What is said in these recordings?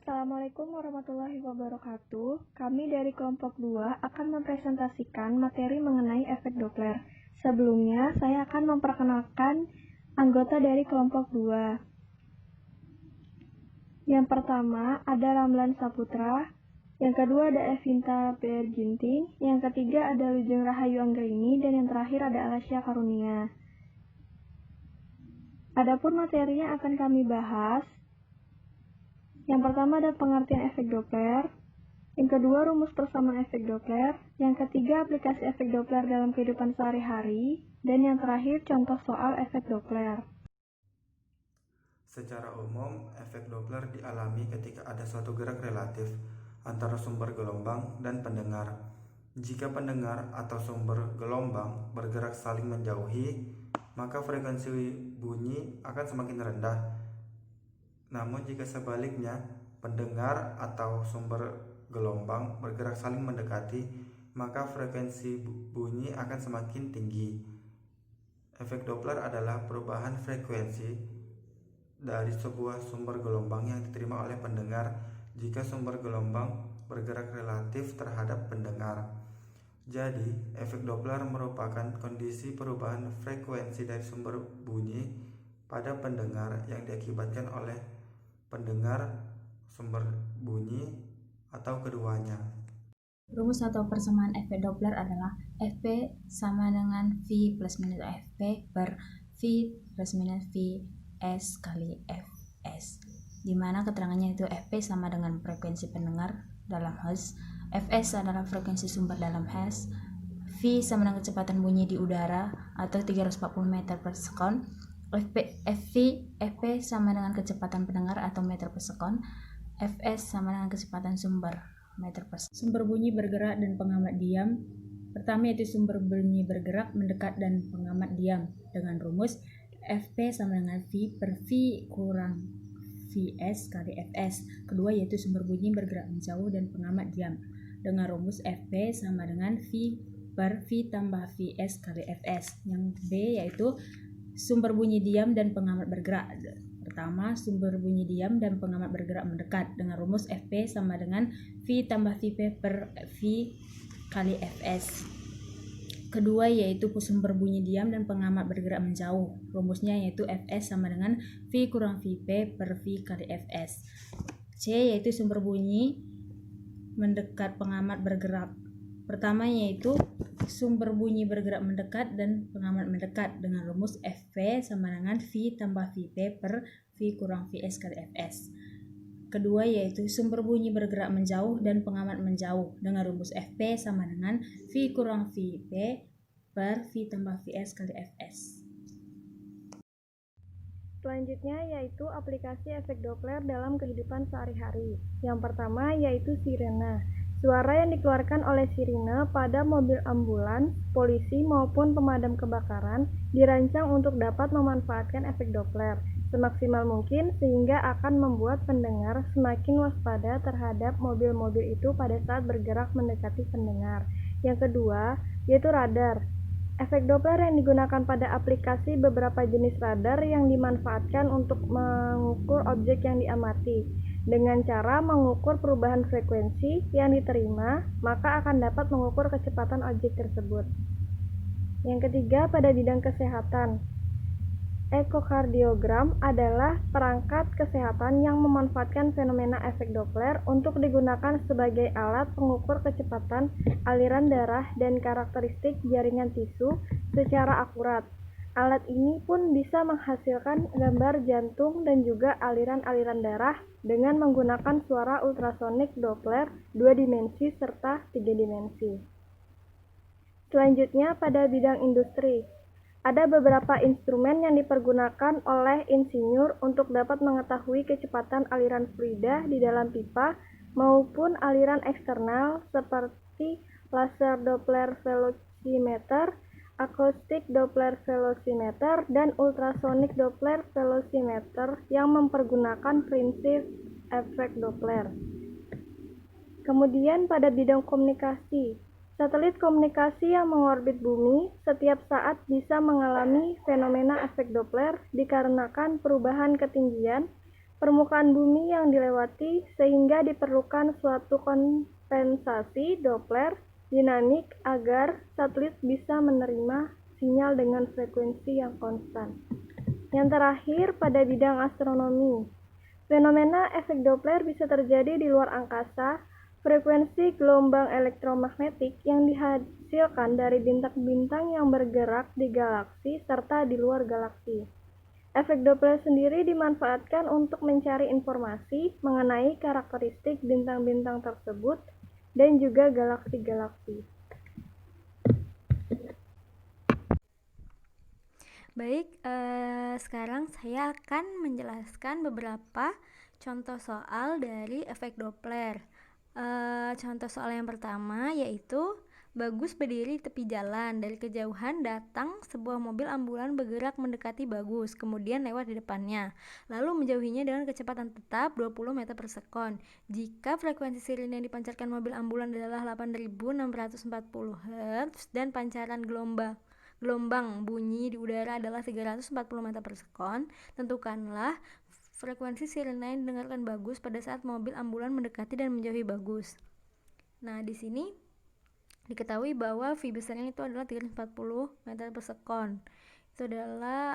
Assalamualaikum warahmatullahi wabarakatuh. Kami dari kelompok 2 akan mempresentasikan materi mengenai efek Doppler. Sebelumnya, saya akan memperkenalkan anggota dari kelompok 2. Yang pertama ada Ramlan Saputra, yang kedua ada Evinta Berginting, yang ketiga ada Lujeng Rahayu Anggraini, dan yang terakhir ada Alasya Karunia. Adapun materi yang akan kami bahas, yang pertama ada pengertian efek Doppler, yang kedua rumus persamaan efek Doppler, yang ketiga aplikasi efek Doppler dalam kehidupan sehari-hari, dan yang terakhir contoh soal efek Doppler. Secara umum, efek Doppler dialami ketika ada suatu gerak relatif antara sumber gelombang dan pendengar. Jika pendengar atau sumber gelombang bergerak saling menjauhi, maka frekuensi bunyi akan semakin rendah. Namun jika sebaliknya, pendengar atau sumber gelombang bergerak saling mendekati, maka frekuensi bunyi akan semakin tinggi. Efek Doppler adalah perubahan frekuensi dari sebuah sumber gelombang yang diterima oleh pendengar jika sumber gelombang bergerak relatif terhadap pendengar. Jadi, efek Doppler merupakan kondisi perubahan frekuensi dari sumber bunyi pada pendengar yang diakibatkan oleh pendengar, sumber bunyi, atau keduanya. Rumus atau persamaan efek Doppler adalah Fp sama dengan V plus minus Fp per V plus minus Vs kali Fs, di mana keterangannya itu Fp sama dengan frekuensi pendengar dalam Hertz, Fs adalah frekuensi sumber dalam Hertz, V sama dengan kecepatan bunyi di udara atau 340 meter per sekon, Fp sama dengan kecepatan pendengar atau meter per sekon, Fs sama dengan kecepatan sumber meter per sekon. Sumber bunyi bergerak dan pengamat diam. Pertama yaitu sumber bunyi bergerak, mendekat, dan pengamat diam dengan rumus Fp sama dengan V per V kurang Vs kali Fs. Kedua yaitu sumber bunyi bergerak menjauh dan pengamat diam dengan rumus Fp sama dengan V per V tambah Vs kali Fs. Yang B yaitu sumber bunyi diam dan pengamat bergerak. Pertama, sumber bunyi diam dan pengamat bergerak mendekat dengan rumus Fp sama dengan V tambah Vp per V kali Fs. Kedua yaitu sumber bunyi diam dan pengamat bergerak menjauh. Rumusnya yaitu Fs sama dengan V kurang Vp per V kali Fs. C yaitu sumber bunyi mendekat pengamat bergerak. Pertama yaitu sumber bunyi bergerak mendekat dan pengamat mendekat dengan rumus Fp sama dengan V tambah Vp per V kurang Vs kali Fs. Kedua yaitu sumber bunyi bergerak menjauh dan pengamat menjauh dengan rumus Fp sama dengan V kurang Vp per V tambah Vs kali Fs. Selanjutnya yaitu aplikasi efek Doppler dalam kehidupan sehari-hari. Yang pertama yaitu sirena. Suara yang dikeluarkan oleh sirine pada mobil ambulans, polisi maupun pemadam kebakaran dirancang untuk dapat memanfaatkan efek Doppler semaksimal mungkin sehingga akan membuat pendengar semakin waspada terhadap mobil-mobil itu pada saat bergerak mendekati pendengar. Yang kedua yaitu radar. Efek Doppler yang digunakan pada aplikasi beberapa jenis radar yang dimanfaatkan untuk mengukur objek yang diamati. Dengan cara mengukur perubahan frekuensi yang diterima, maka akan dapat mengukur kecepatan objek tersebut. Yang ketiga, pada bidang kesehatan. Ekokardiogram adalah perangkat kesehatan yang memanfaatkan fenomena efek Doppler untuk digunakan sebagai alat pengukur kecepatan aliran darah dan karakteristik jaringan tisu secara akurat. Alat ini pun bisa menghasilkan gambar jantung dan juga aliran-aliran darah dengan menggunakan suara ultrasonik Doppler 2 dimensi serta 3 dimensi. Selanjutnya pada bidang industri. Ada beberapa instrumen yang dipergunakan oleh insinyur untuk dapat mengetahui kecepatan aliran fluida di dalam pipa maupun aliran eksternal seperti laser Doppler velocimeter, acoustic Doppler velocimeter, dan ultrasonic Doppler velocimeter yang mempergunakan prinsip efek Doppler. Kemudian pada bidang komunikasi, satelit komunikasi yang mengorbit bumi setiap saat bisa mengalami fenomena efek Doppler dikarenakan perubahan ketinggian permukaan bumi yang dilewati sehingga diperlukan suatu kompensasi Doppler dinamik agar satelit bisa menerima sinyal dengan frekuensi yang konstan. Yang terakhir, pada bidang astronomi, fenomena efek Doppler bisa terjadi di luar angkasa. Frekuensi gelombang elektromagnetik yang dihasilkan dari bintang-bintang yang bergerak di galaksi serta di luar galaksi. Efek Doppler sendiri dimanfaatkan untuk mencari informasi mengenai karakteristik bintang-bintang tersebut dan juga galaksi-galaksi. Baik, sekarang saya akan menjelaskan beberapa contoh soal dari efek Doppler. Contoh soal yang pertama yaitu Bagus berdiri di tepi jalan. Dari kejauhan datang sebuah mobil ambulan bergerak mendekati Bagus, kemudian lewat di depannya, lalu menjauhinya dengan kecepatan tetap 20 meter per sekon. Jika frekuensi sirine yang dipancarkan mobil ambulan adalah 8640 Hz dan pancaran gelombang bunyi di udara adalah 340 meter per sekon, tentukanlah frekuensi sirine yang didengarkan Bagus pada saat mobil ambulan mendekati dan menjauhi Bagus. Nah, di sini diketahui bahwa V besarnya itu adalah 340 meter per sekon. Itu adalah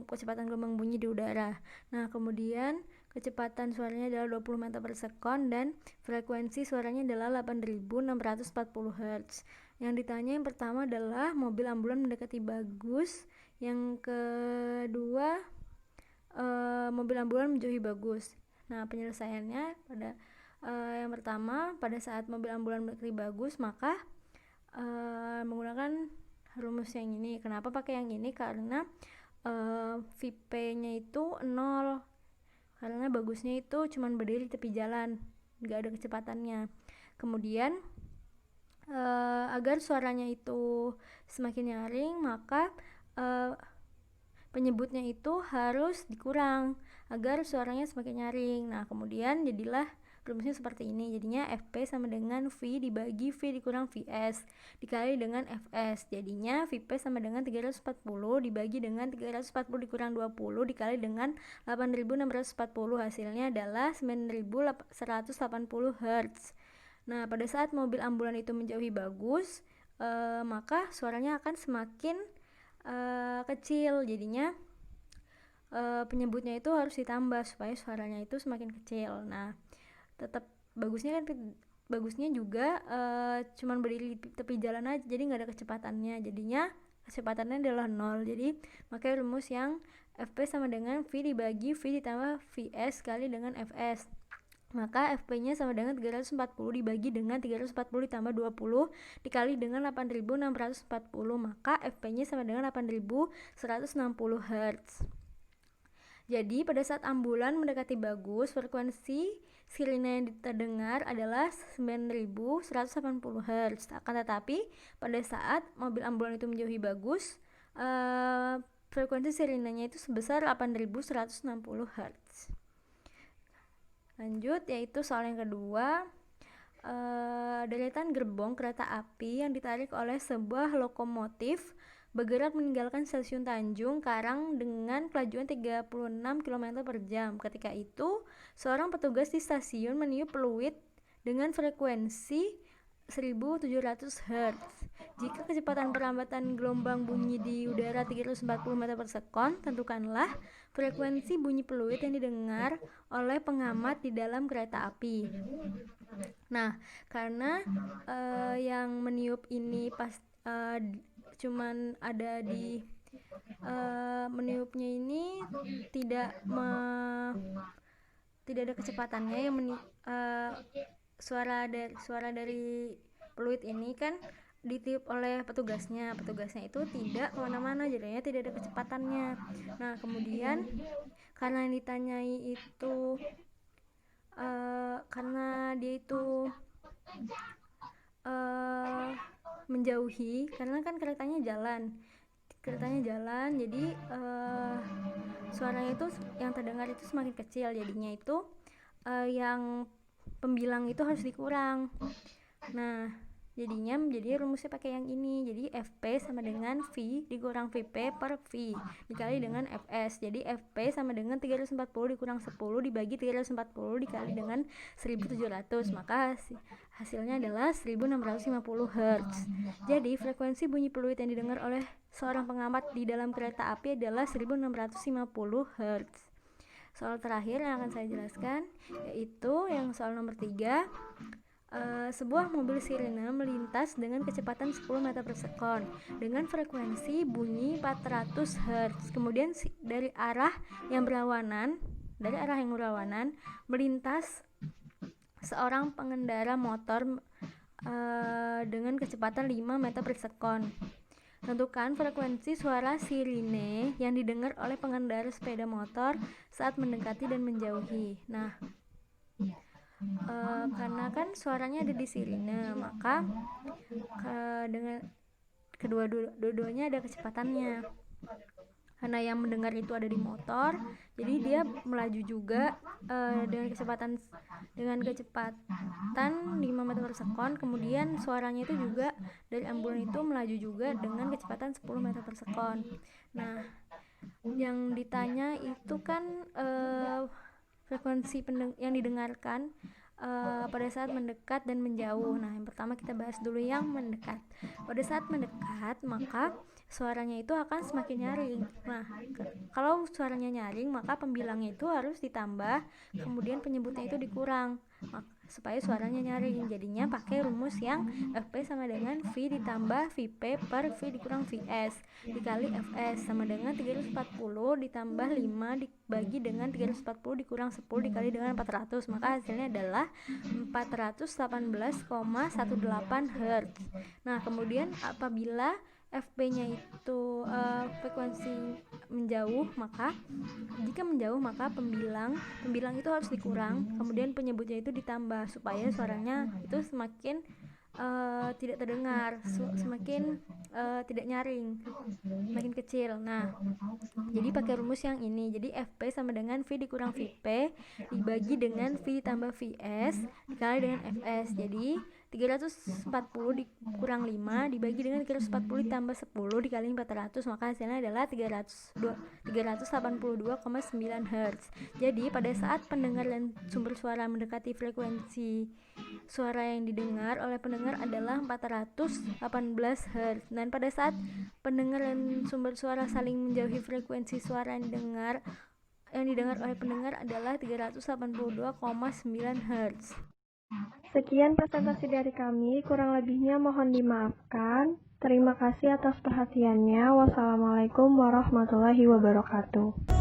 kecepatan gelombang bunyi di udara. Nah, kemudian kecepatan suaranya adalah 20 meter per sekon dan frekuensi suaranya adalah 8640 Hz. Yang ditanya yang pertama adalah mobil ambulan mendekati Bagus. Yang kedua, mobil ambulan menjauhi Bagus. Nah, penyelesaiannya pada yang pertama, pada saat mobil ambulan mendekati Bagus, maka menggunakan rumus yang ini. Kenapa pakai yang ini? Karena VP-nya itu 0. Karena Bagusnya itu cuma berdiri di tepi jalan, nggak ada kecepatannya. Kemudian agar suaranya itu semakin nyaring, maka penyebutnya itu harus dikurang agar suaranya semakin nyaring. Nah, kemudian jadilah rumusnya seperti ini. Jadinya FP sama dengan V dibagi V dikurang Vs dikali dengan Fs. Jadinya VP sama dengan 340 dibagi dengan 340 dikurang 20 dikali dengan 8640. Hasilnya adalah 9180 Hz. Nah, pada saat mobil ambulan itu menjauhi Bagus, maka suaranya akan semakin kecil. Jadinya penyebutnya itu harus ditambah supaya suaranya itu semakin kecil. Nah, tetap bagusnya juga cuman berdiri di tepi jalan aja, jadi nggak ada kecepatannya. Jadinya kecepatannya adalah 0. Jadi pakai rumus yang FP sama dengan V dibagi V ditambah Vs kali dengan Fs. Maka FP-nya sama dengan 340 dibagi dengan 340 ditambah 20 dikali dengan 8640. Maka FP-nya sama dengan 8160 Hz. Jadi pada saat ambulan mendekati Bagus, frekuensi sirine yang terdengar adalah 9180 Hz. Akan tetapi pada saat mobil ambulan itu menjauhi Bagus, frekuensi sirinenya itu sebesar 8160 Hz. Lanjut, yaitu soal yang kedua. Deretan gerbong kereta api yang ditarik oleh sebuah lokomotif bergerak meninggalkan stasiun Tanjung Karang dengan kelajuan 36 km per jam. Ketika itu, seorang petugas di stasiun meniup peluit dengan frekuensi 1700 Hz. Jika kecepatan perlambatan gelombang bunyi di udara 340 meter per sekon, tentukanlah frekuensi bunyi peluit yang didengar oleh pengamat di dalam kereta api. Nah, karena yang meniup ini cuman ada di meniupnya ini tidak ada kecepatannya. Yang suara dari peluit ini kan ditiup oleh petugasnya itu tidak kemana-mana, jadinya tidak ada kecepatannya. Nah, kemudian karena yang ditanyai itu karena dia itu menjauhi, karena kan keretanya jalan, jadi suaranya itu yang terdengar itu semakin kecil. Jadinya itu yang pembilang itu harus dikurang. Nah, Jadinya menjadi rumusnya pakai yang ini. Jadi FP sama dengan V dikurang VP per V dikali dengan Fs. Jadi FP sama dengan 340 dikurang 10 dibagi 340 dikali dengan 1700. Maka hasilnya adalah 1650 Hz. Jadi frekuensi bunyi peluit yang didengar oleh seorang pengamat di dalam kereta api adalah 1650 Hz. Soal terakhir yang akan saya jelaskan yaitu yang soal nomor 3. Sebuah mobil sirene melintas dengan kecepatan 10 meter per sekon dengan frekuensi bunyi 400 Hz. Kemudian dari arah yang berlawanan melintas seorang pengendara motor dengan kecepatan 5 meter per sekon. Tentukan frekuensi suara sirine yang didengar oleh pengendara sepeda motor saat mendekati dan menjauhi. Nah, karena kan suaranya ada di sirine, maka dengan kedua-duanya ada kecepatannya. Karena yang mendengar itu ada di motor, jadi dia melaju juga dengan kecepatan 5 meter per sekon. Kemudian suaranya itu juga dari ambulan itu melaju juga dengan kecepatan 10 meter per sekon. Nah, yang ditanya itu kan frekuensi yang didengarkan pada saat mendekat dan menjauh. Nah, yang pertama kita bahas dulu yang mendekat. Pada saat mendekat, maka suaranya itu akan semakin nyaring. Nah, kalau suaranya nyaring, maka pembilangnya itu harus ditambah, kemudian penyebutnya itu dikurang, supaya suaranya nyaring. Jadinya pakai rumus yang FP sama dengan V ditambah VP per V dikurang VS dikali Fs sama dengan 340 ditambah 5 dibagi dengan 340 dikurang 10 dikali dengan 400. Maka hasilnya adalah 418,18 Hz. Nah, kemudian apabila FP-nya itu frekuensi menjauh, maka jika menjauh maka pembilang itu harus dikurang, kemudian penyebutnya itu ditambah supaya suaranya itu semakin tidak terdengar, semakin tidak nyaring, makin kecil. Nah, jadi pakai rumus yang ini. Jadi FP sama dengan V dikurang VP dibagi dengan V ditambah VS dikali dengan Fs. Jadi 340 dikurang 5 dibagi dengan 340 ditambah 10 dikali 400, maka hasilnya adalah 382,9 Hz. Jadi pada saat pendengar dan sumber suara mendekati frekuensi suara yang didengar oleh pendengar adalah 418 Hz. Dan pada saat pendengar dan sumber suara saling menjauhi frekuensi suara yang didengar oleh pendengar adalah 382,9 Hz. Sekian presentasi dari kami, kurang lebihnya mohon dimaafkan. Terima kasih atas perhatiannya. Wassalamualaikum warahmatullahi wabarakatuh.